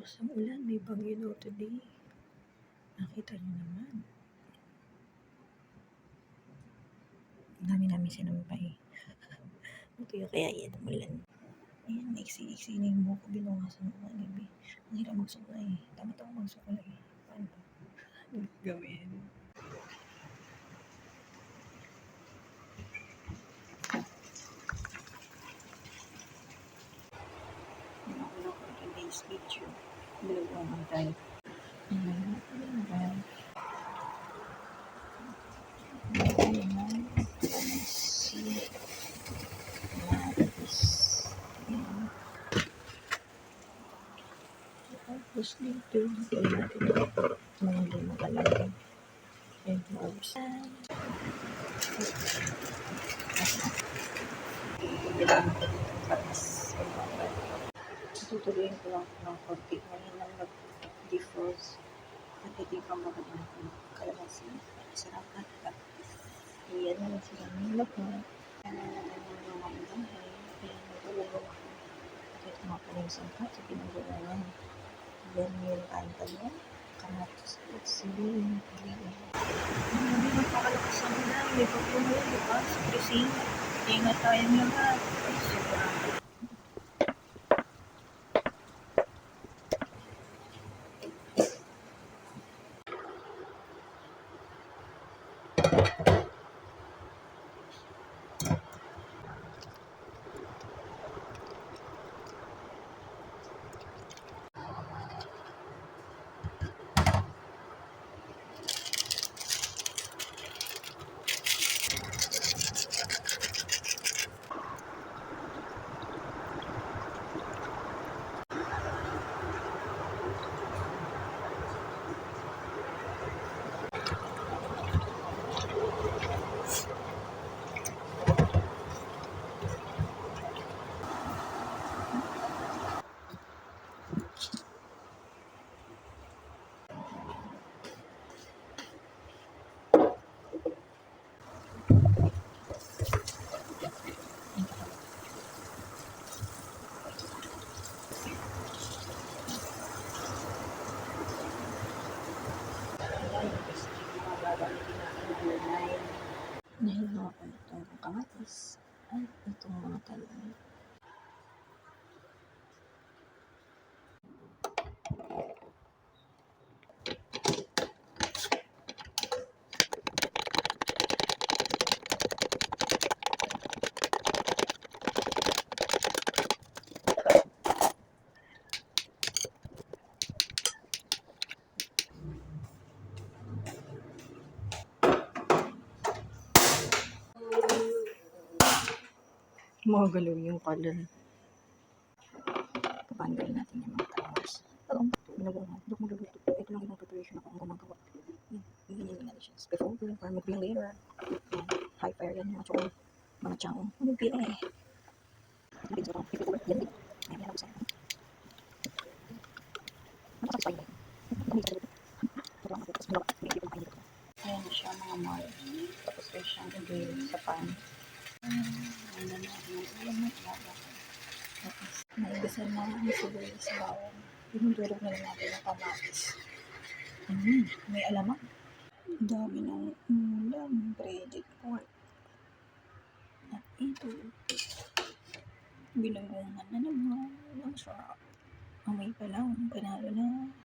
Lakas ng ulan, may bagyo daw today. Nakita niyo naman. Ang dami namin sinampay. Buti kaya yan umulan. Ayan, naiksi-iksi na yung buko. Binukasan ko ng gabi. Ang hirap magsuklay. Tama-tama magsuklay. Paano ba? Gawin. Yan ako lang for today's video. Dalawang ang tayo. Ayan, ayan. Tapos dito, tingnan natin mga lima talaga. And mouse. Tutuloyin ko lang ng konti ngayon lang nag-defrost at hindi pa magandang kalabasi. Sarap at tapos. Iyan naman sila ng lahat. Kaya naman yung mga bahay. Kaya nagulong ako. At ito mga pala yung sangkat sa pinagulungan. Yan yung kantalon. Kamatos at siling. Hindi magpakalakas ang ulan. May pagpumulan, diba? Sa krising. Ingat tayong lahat. Ay, sobrang. Nahihawa ko na itong kamatis at itong mga talong. Magalaw yung color. Kapanggal natin yung mga talong. Talong. Ginagawa natin. Ito magluluto. Ito lang yung preparation ako ang gumagawa. Ganyan yung natin siya. Before, para mag-grill later. High fire yan. Mga tsukong. Mga tsaong. Mag-grill eh. Nabigyan ko. Pipit over. Yan din. Ayan yan ako sa'yo. Nakasasay na yun. Ayan siya mga mark. Tapos ay siyang i-grill sa pan. Naigasan na ang sibuyas sa bawang. Pinudurog na lang natin ang kamatis. May alamang. Ang dami ng ulam. Breaded pork. At ito. Binungungan na naman. Ang sarap. Amoy pa lang. Panalo na.